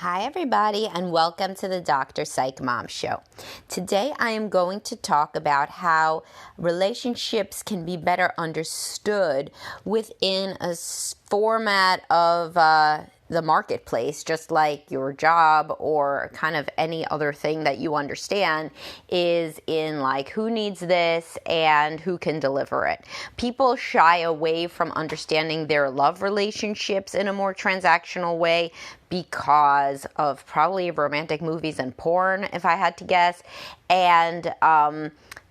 Hi, everybody, and welcome to the Dr. Psych Mom Show. Today, I am going to talk about how relationships can be better understood within a format of the marketplace, just like your job or kind of any other thing that you understand is in like who needs this and who can deliver it. People shy away from understanding their love relationships in a more transactional way because of probably romantic movies and porn, if I had to guess. And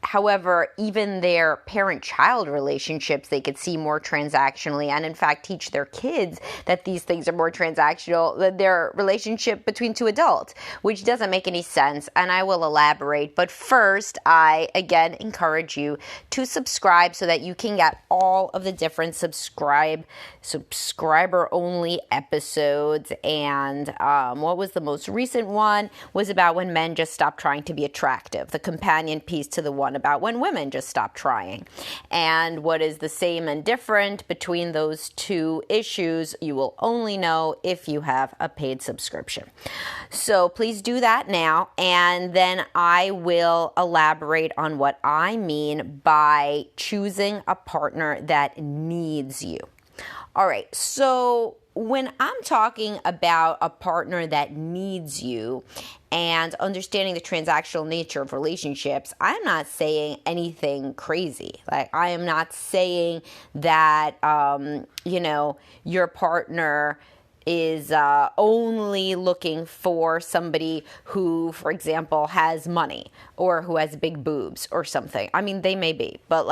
however, even their parent-child relationships, they could see more transactionally and, in fact, teach their kids that these things are more transactional than their relationship between two adults, which doesn't make any sense, and I will elaborate. But first, I, again, encourage you to subscribe so that you can get all of the different subscriber-only episodes. And what was the most recent one was about when men just stopped trying to be attractive, the companion piece to the one about when women just stop trying. And what is the same and different between those two issues, you will only know if you have a paid subscription. So please do that now, and then I will elaborate on what I mean by choosing a partner that needs you. All right, so when I'm talking about a partner that needs you and understanding the transactional nature of relationships, I'm not saying anything crazy. Like, I am not saying that, your partner is only looking for somebody who, for example, has money or who has big boobs or something. I mean, they may be, but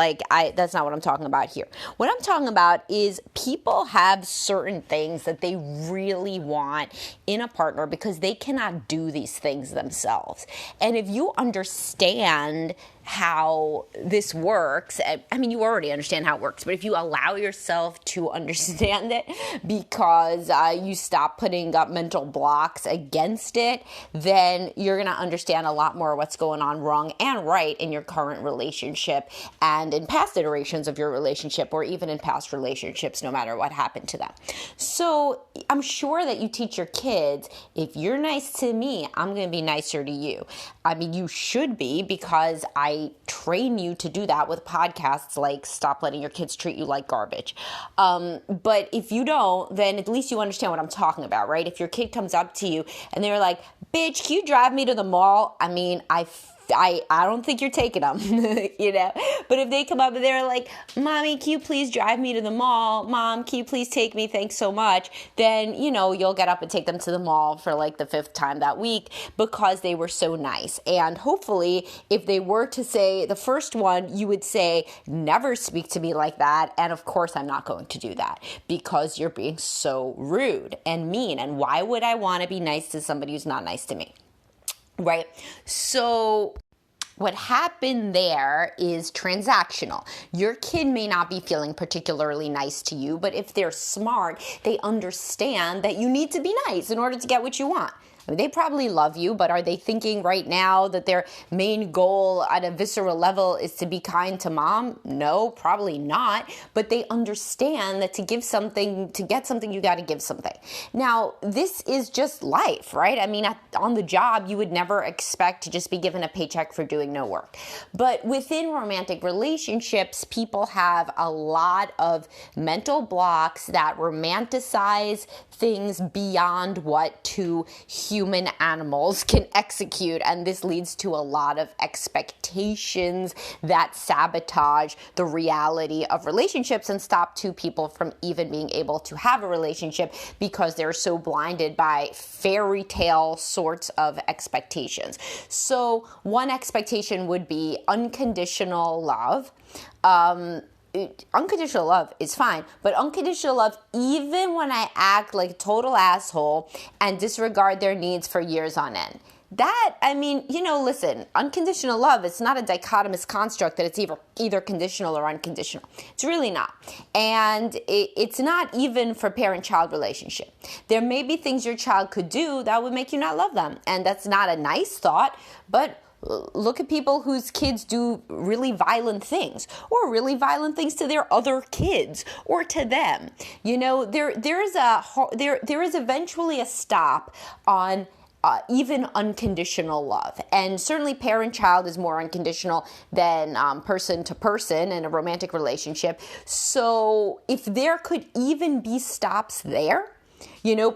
that's not what I'm talking about here. What I'm talking about is people have certain things that they really want in a partner because they cannot do these things themselves. And if you understand how this works, I mean, you already understand how it works, but if you allow yourself to understand it because you stop putting up mental blocks against it, then you're going to understand a lot more what's going on wrong and right in your current relationship and in past iterations of your relationship or even in past relationships, no matter what happened to them. So I'm sure that you teach your kids, if you're nice to me, I'm going to be nicer to you. I mean, you should be, because I train you to do that with podcasts like Stop Letting Your Kids Treat You Like Garbage. But if you don't, then at least you understand what I'm talking about, right? If your kid comes up to you and they're like, bitch, can you drive me to the mall? I mean, I don't think you're taking them, But if they come up and they're like, Mommy, can you please drive me to the mall? Mom, can you please take me? Thanks so much. Then, you'll get up and take them to the mall for like the 5th time that week because they were so nice. And hopefully, if they were to say the first one, you would say, never speak to me like that. And of course, I'm not going to do that because you're being so rude and mean. And why would I want to be nice to somebody who's not nice to me? Right? So what happened there is transactional. Your kid may not be feeling particularly nice to you, but if they're smart, they understand that you need to be nice in order to get what you want. I mean, they probably love you, but are they thinking right now that their main goal at a visceral level is to be kind to mom? No, probably not. But they understand that to get something, you got to give something. Now, this is just life, right? I mean, on the job, you would never expect to just be given a paycheck for doing no work. But within romantic relationships, people have a lot of mental blocks that romanticize things beyond what two human animals can execute, and this leads to a lot of expectations that sabotage the reality of relationships and stop two people from even being able to have a relationship because they're so blinded by fairy tale sorts of expectations. So one expectation would be unconditional love. Unconditional love is fine, but unconditional love, even when I act like a total asshole and disregard their needs for years on end. That, I mean, listen, unconditional love, it's not a dichotomous construct that it's either conditional or unconditional. It's really not. And it's not even for parent-child relationship. There may be things your child could do that would make you not love them. And that's not a nice thought, but Look at people whose kids do really violent things, or really violent things to their other kids or to them. There is eventually a stop on even unconditional love. And certainly parent-child is more unconditional than person to person in a romantic relationship. So if there could even be stops there,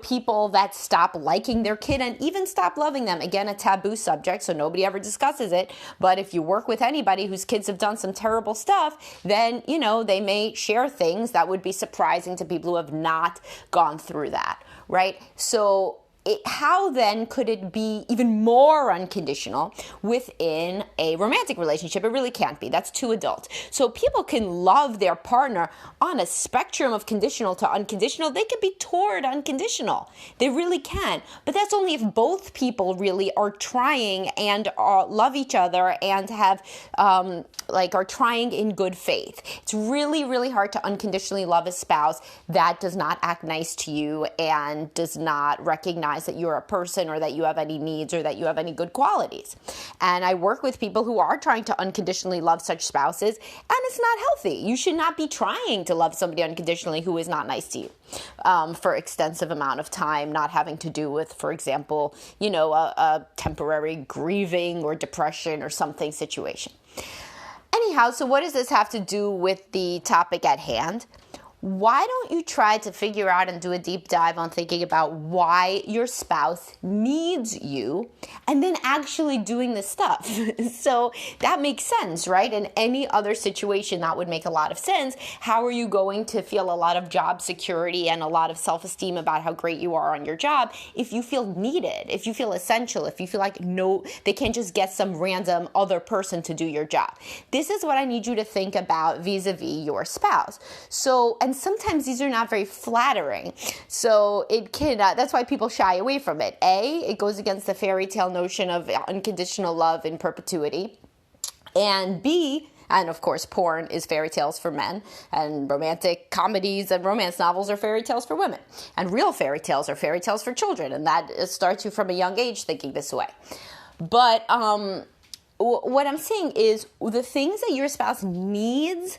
people that stop liking their kid and even stop loving them. Again, a taboo subject, so nobody ever discusses it. But if you work with anybody whose kids have done some terrible stuff, then, they may share things that would be surprising to people who have not gone through that, right? So how then could it be even more unconditional within a romantic relationship? It really can't be. That's too adult. So people can love their partner on a spectrum of conditional to unconditional. They can be toward unconditional. They really can. But that's only if both people really are trying and love each other and have are trying in good faith. It's really, really hard to unconditionally love a spouse that does not act nice to you and does not recognize that you're a person or that you have any needs or that you have any good qualities. And I work with people who are trying to unconditionally love such spouses, and it's not healthy. You should not be trying to love somebody unconditionally who is not nice to you for extensive amount of time, not having to do with, for example, a temporary grieving or depression or something situation. Anyhow, so what does this have to do with the topic at hand? Why don't you try to figure out and do a deep dive on thinking about why your spouse needs you and then actually doing the stuff? So that makes sense, right? In any other situation, that would make a lot of sense. How are you going to feel a lot of job security and a lot of self-esteem about how great you are on your job if you feel needed, if you feel essential, if you feel like no, they can't just get some random other person to do your job? This is what I need you to think about vis-a-vis your spouse. And sometimes these are not very flattering. So it can, that's why people shy away from it. A, it goes against the fairy tale notion of unconditional love in perpetuity. And B, and of course, porn is fairy tales for men, and romantic comedies and romance novels are fairy tales for women. And real fairy tales are fairy tales for children. And that starts you from a young age thinking this way. But what I'm saying is the things that your spouse needs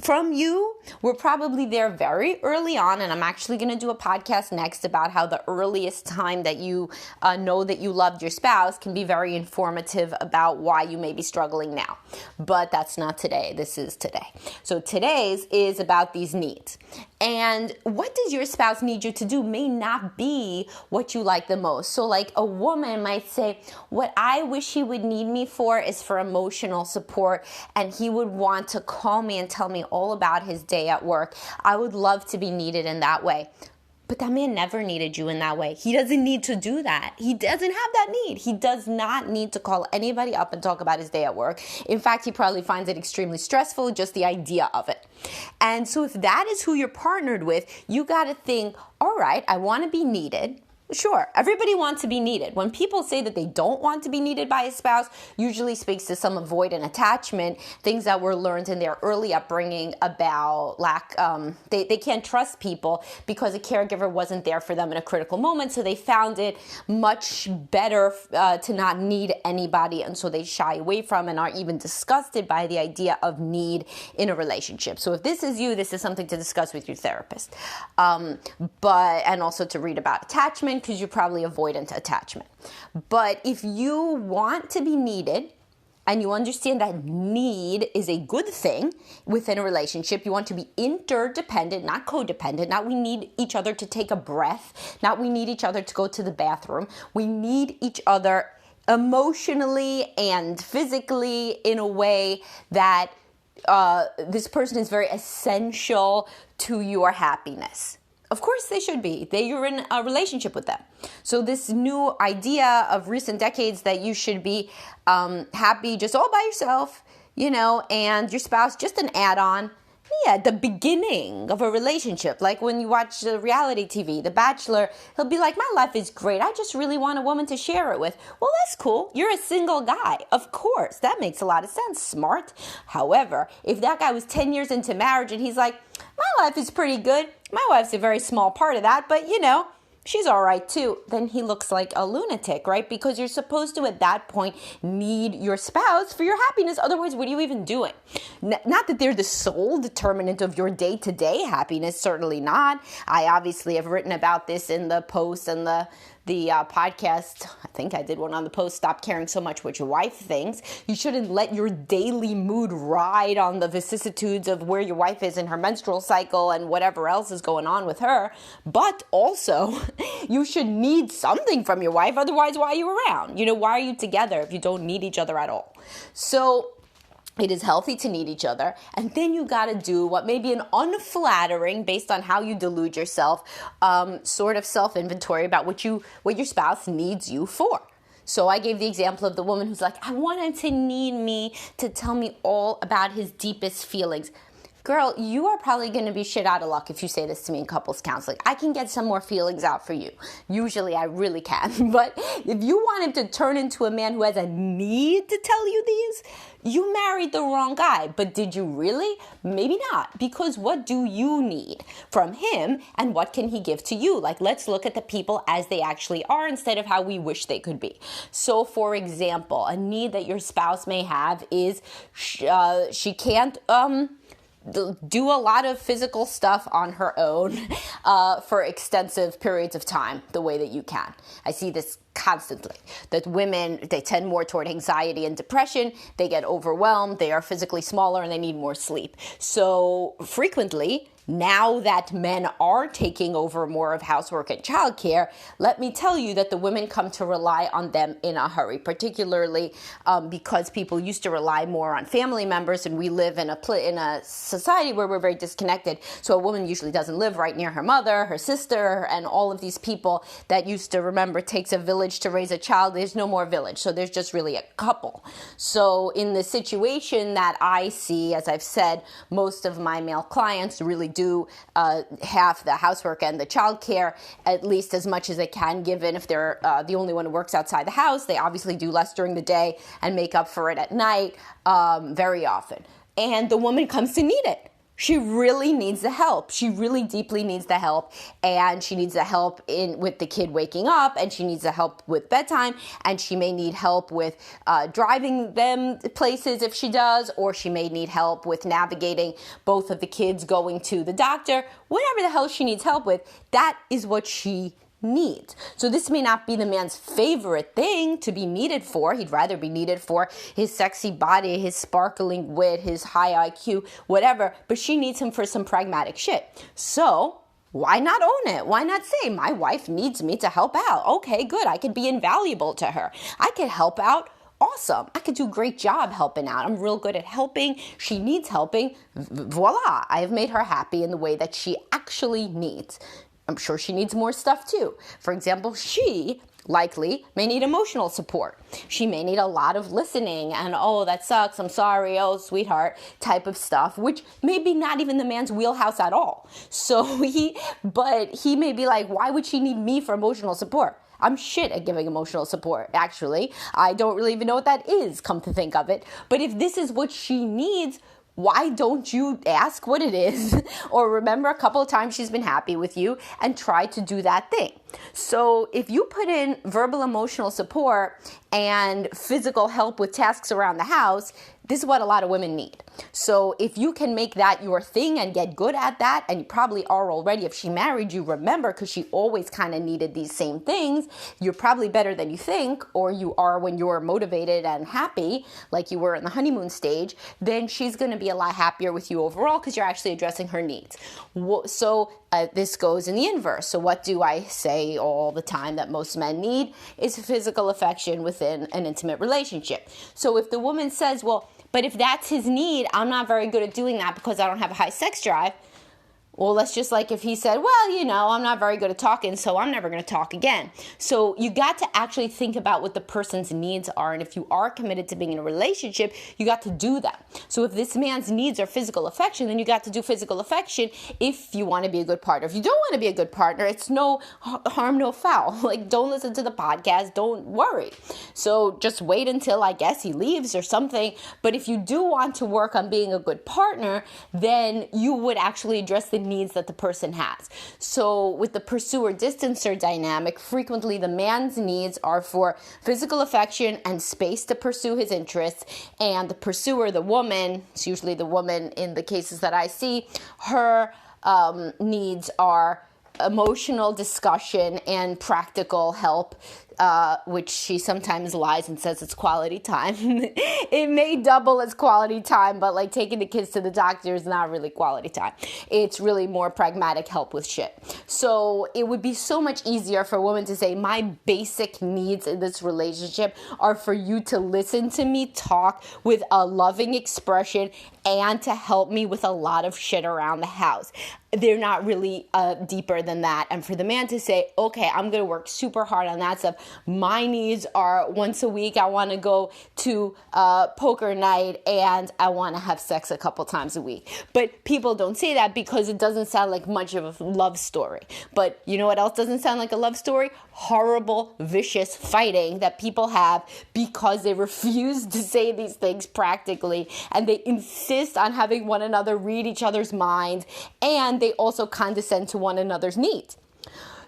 from you were probably there very early on, and I'm actually going to do a podcast next about how the earliest time that you know that you loved your spouse can be very informative about why you may be struggling now. But that's not today. This is today. So today's is about these needs. And what does your spouse need you to do may not be what you like the most. So like a woman might say, what I wish he would need me for is for emotional support, and he would want to call me and tell me all about his day at work. I would love to be needed in that way. But that man never needed you in that way. He doesn't need to do that. He doesn't have that need. He does not need to call anybody up and talk about his day at work. In fact, he probably finds it extremely stressful, just the idea of it. And so if that is who you're partnered with, you got to think, all right, I want to be needed. Sure, everybody wants to be needed. When people say that they don't want to be needed by a spouse, usually speaks to some avoidant attachment, things that were learned in their early upbringing about they can't trust people because a caregiver wasn't there for them in a critical moment, so they found it much better to not need anybody, and so they shy away from and are even disgusted by the idea of need in a relationship. So if this is you, this is something to discuss with your therapist, and also to read about attachment, because you're probably avoidant attachment. But if you want to be needed and you understand that need is a good thing within a relationship, you want to be interdependent, not codependent, not we need each other to take a breath, not we need each other to go to the bathroom. We need each other emotionally and physically in a way that this person is very essential to your happiness. Of course they should be. You're in a relationship with them. So this new idea of recent decades that you should be happy just all by yourself, and your spouse just an add-on. Yeah, the beginning of a relationship. Like when you watch the reality TV, The Bachelor, he'll be like, my life is great. I just really want a woman to share it with. Well, that's cool. You're a single guy. Of course. That makes a lot of sense. Smart. However, if that guy was 10 years into marriage and he's like, my life is pretty good. My wife's a very small part of that, but she's all right too, then he looks like a lunatic, right? Because you're supposed to, at that point, need your spouse for your happiness. Otherwise, what are you even doing? Not that they're the sole determinant of your day-to-day happiness, certainly not. I obviously have written about this in the post and the podcast. I think I did one on the post, Stop Caring So Much What Your Wife Thinks. You shouldn't let your daily mood ride on the vicissitudes of where your wife is in her menstrual cycle and whatever else is going on with her. But also, you should need something from your wife. Otherwise, why are you around? Why are you together if you don't need each other at all? So it is healthy to need each other. And then you got to do what may be an unflattering, based on how you delude yourself, sort of self-inventory about what your spouse needs you for. So I gave the example of the woman who's like, I want him to need me to tell me all about his deepest feelings. Girl, you are probably going to be shit out of luck if you say this to me in couples counseling. I can get some more feelings out for you. Usually I really can. But if you want him to turn into a man who has a need to tell you these, you married the wrong guy. But did you really? Maybe not. Because what do you need from him and what can he give to you? Like, let's look at the people as they actually are instead of how we wish they could be. So, for example, a need that your spouse may have is she can't do a lot of physical stuff on her own for extensive periods of time the way that you can. I see this constantly, that women, they tend more toward anxiety and depression. They get overwhelmed. They are physically smaller and they need more sleep. So frequently, now that men are taking over more of housework and childcare, let me tell you that the women come to rely on them in a hurry, particularly because people used to rely more on family members, and we live in a society where we're very disconnected. So a woman usually doesn't live right near her mother, her sister, and all of these people that used to, remember, it takes a village to raise a child. There's no more village, so there's just really a couple. So in the situation that I see, as I've said, most of my male clients really do half the housework and the childcare, at least as much as they can, given if they're the only one who works outside the house. They obviously do less during the day and make up for it at night very often. And the woman comes to need it. She really needs the help. She really deeply needs the help, and she needs the help with the kid waking up, and she needs the help with bedtime, and she may need help with driving them places if she does, or she may need help with navigating both of the kids going to the doctor. Whatever the hell she needs help with, that is what she needs. So this may not be the man's favorite thing to be needed for. He'd rather be needed for his sexy body, his sparkling wit, his high IQ, whatever, but she needs him for some pragmatic shit. So why not own it? Why not say, my wife needs me to help out? Okay, good. I could be invaluable to her. I could help out. Awesome. I could do a great job helping out. I'm real good at helping. She needs helping. Voila. I have made her happy in the way that she actually needs. I'm sure she needs more stuff too. For example, she likely may need emotional support. She may need a lot of listening and, oh, that sucks, I'm sorry, oh, sweetheart, type of stuff, which may be not even the man's wheelhouse at all. So he may be like, why would she need me for emotional support? I'm shit at giving emotional support, actually. I don't really even know what that is, come to think of it. But if this is what she needs, why don't you ask what it is or remember a couple of times she's been happy with you and try to do that thing? So if you put in verbal emotional support and physical help with tasks around the house, this is what a lot of women need. So if you can make that your thing and get good at that, and you probably are already, if she married you, remember, because she always kind of needed these same things, you're probably better than you think, or you are when you're motivated and happy, like you were in the honeymoon stage, then she's going to be a lot happier with you overall because you're actually addressing her needs. So this goes in the inverse. So what do I say all the time that most men need is physical affection within an intimate relationship. So if the woman says, well, but if that's his need, I'm not very good at doing that because I don't have a high sex drive. Well, that's just like if he said, well, I'm not very good at talking, so I'm never going to talk again. So you got to actually think about what the person's needs are. And if you are committed to being in a relationship, you got to do that. So if this man's needs are physical affection, then you got to do physical affection if you want to be a good partner. If you don't want to be a good partner, it's no harm, no foul. Like, don't listen to the podcast. Don't worry. So just wait until, I guess, he leaves or something. But if you do want to work on being a good partner, then you would actually address the needs that the person has. So with the pursuer-distancer dynamic, frequently the man's needs are for physical affection and space to pursue his interests, and the pursuer, the woman, it's usually the woman in the cases that I see, her needs are emotional discussion and practical help, which she sometimes lies and says it's quality time. It may double as quality time, but like taking the kids to the doctor is not really quality time. It's really more pragmatic help with shit. So it would be so much easier for a woman to say, my basic needs in this relationship are for you to listen to me talk with a loving expression and to help me with a lot of shit around the house. They're not really deeper than that. And for the man to say, okay, I'm going to work super hard on that stuff. My needs are once a week, I want to go to poker night and I want to have sex a couple times a week. But people don't say that because it doesn't sound like much of a love story. But you know what else doesn't sound like a love story? Horrible, vicious fighting that people have because they refuse to say these things practically, and they insist on having one another read each other's minds, and they also condescend to one another's needs.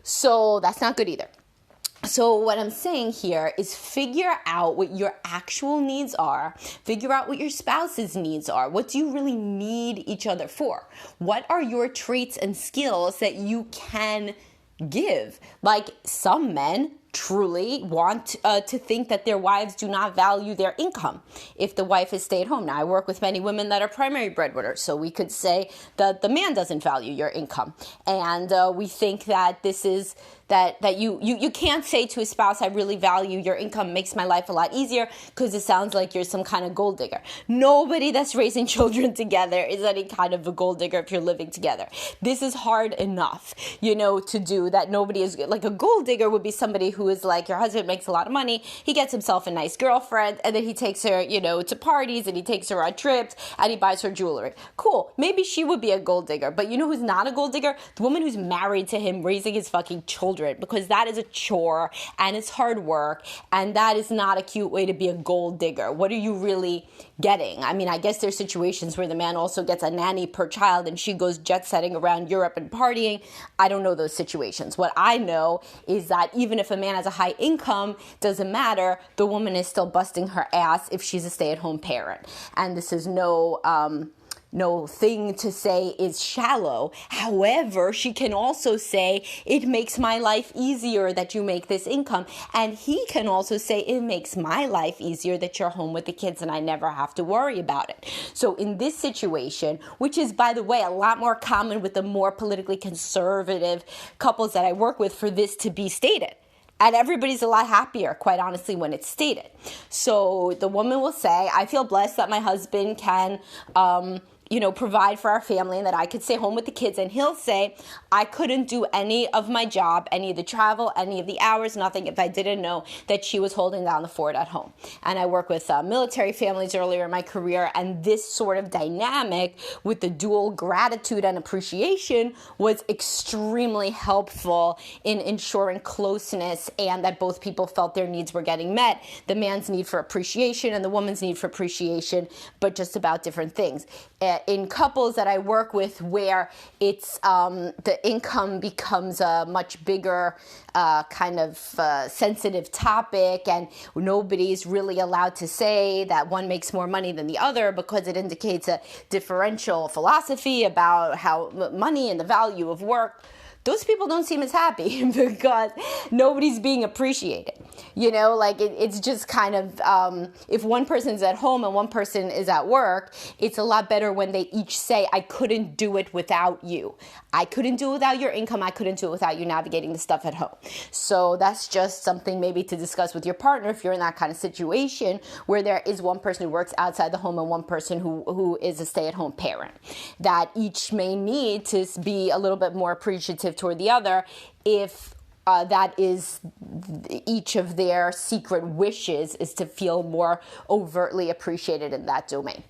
So that's not good either. So what I'm saying here is figure out what your actual needs are. Figure out what your spouse's needs are. What do you really need each other for? What are your traits and skills that you can give? Like some men truly want to think that their wives do not value their income if the wife is stay at home. Now, I work with many women that are primary breadwinners, so we could say that the man doesn't value your income. And we think that this is that you can't say to a spouse, I really value your income, makes my life a lot easier, because it sounds like you're some kind of gold digger. Nobody that's raising children together is any kind of a gold digger if you're living together. This is hard enough, to do that. Nobody is like a gold digger would be somebody who is like, your husband makes a lot of money, he gets himself a nice girlfriend, and then he takes her, to parties, and he takes her on trips, and he buys her jewelry. Cool. Maybe she would be a gold digger, but you know who's not a gold digger? The woman who's married to him, raising his fucking children, because that is a chore and it's hard work, and that is not a cute way to be a gold digger. What are you really getting? I mean, I guess there's situations where the man also gets a nanny per child and she goes jet setting around Europe and partying. I don't know those situations. What I know is that even if a man has a high income, doesn't matter, the woman is still busting her ass if she's a stay-at-home parent. And this is no thing to say is shallow. However, she can also say, it makes my life easier that you make this income. And he can also say, it makes my life easier that you're home with the kids and I never have to worry about it. So in this situation, which is, by the way, a lot more common with the more politically conservative couples that I work with, for this to be stated. And everybody's a lot happier, quite honestly, when it's stated. So the woman will say, I feel blessed that my husband can, provide for our family and that I could stay home with the kids. And he'll say, I couldn't do any of my job, any of the travel, any of the hours, nothing, if I didn't know that she was holding down the fort at home. And I work with military families earlier in my career, and this sort of dynamic with the dual gratitude and appreciation was extremely helpful in ensuring closeness and that both people felt their needs were getting met. The man's need for appreciation and the woman's need for appreciation, but just about different things. In couples that I work with where it's the income becomes a much bigger sensitive topic, and nobody's really allowed to say that one makes more money than the other because it indicates a differential philosophy about how money and the value of work. Those people don't seem as happy because nobody's being appreciated. It's just kind of, if one person's at home and one person is at work, it's a lot better when they each say, I couldn't do it without you. I couldn't do it without your income. I couldn't do it without you navigating the stuff at home. So that's just something maybe to discuss with your partner if you're in that kind of situation where there is one person who works outside the home and one person who is a stay-at-home parent, that each may need to be a little bit more appreciative toward the other if that is each of their secret wishes, is to feel more overtly appreciated in that domain.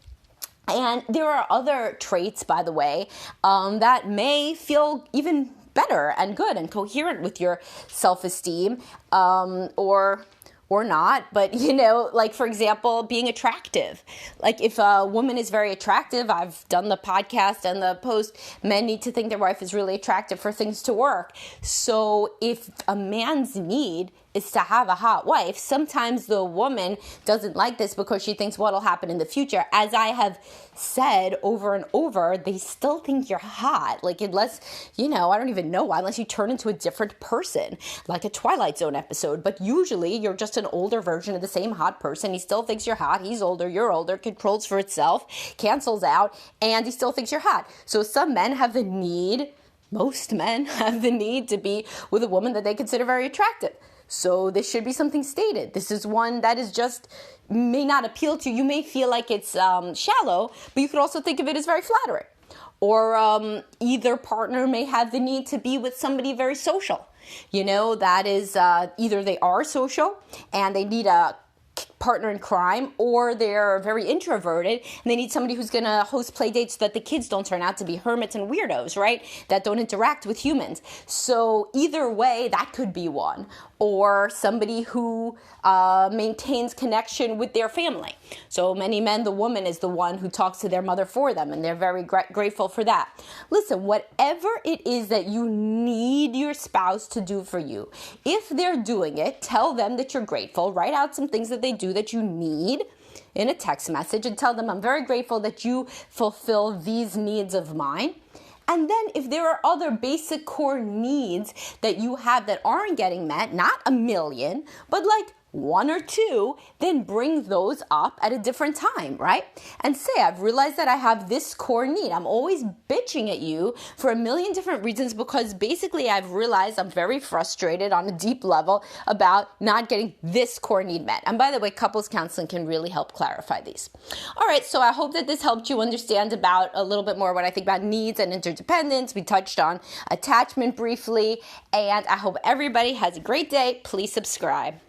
And there are other traits, by the way, that may feel even better and good and coherent with your self-esteem, or or not, but like for example, being attractive. Like if a woman is very attractive, I've done the podcast and the post, men need to think their wife is really attractive for things to work. So if a man's need is to have a hot wife, sometimes the woman doesn't like this because she thinks what'll happen in the future. As I have said over and over, they still think you're hot. Like unless, I don't even know why, unless you turn into a different person, like a Twilight Zone episode. But usually you're just an older version of the same hot person. He still thinks you're hot. He's older, you're older, controls for itself, cancels out, and he still thinks you're hot. So some men have the need, most men have the need to be with a woman that they consider very attractive. So this should be something stated. This is one that is just may not appeal to you. You may feel like it's shallow, but you could also think of it as very flattering. Or either partner may have the need to be with somebody very social. That is either they are social and they need a partner in crime, or they're very introverted and they need somebody who's going to host play dates so that the kids don't turn out to be hermits and weirdos, right? That don't interact with humans. So either way, that could be one. Or somebody who maintains connection with their family. So many men, the woman is the one who talks to their mother for them, and they're very grateful for that. Listen, whatever it is that you need your spouse to do for you, if they're doing it, tell them that you're grateful. Write out some things that they do that you need in a text message and tell them, I'm very grateful that you fulfill these needs of mine. And then if there are other basic core needs that you have that aren't getting met, not a million, but like one or two, then bring those up at a different time, right? And say, I've realized that I have this core need. I'm always bitching at you for a million different reasons because basically I've realized I'm very frustrated on a deep level about not getting this core need met. And by the way, couples counseling can really help clarify these. All right, so I hope that this helped you understand about a little bit more what I think about needs and interdependence. We touched on attachment briefly, and I hope everybody has a great day. Please subscribe.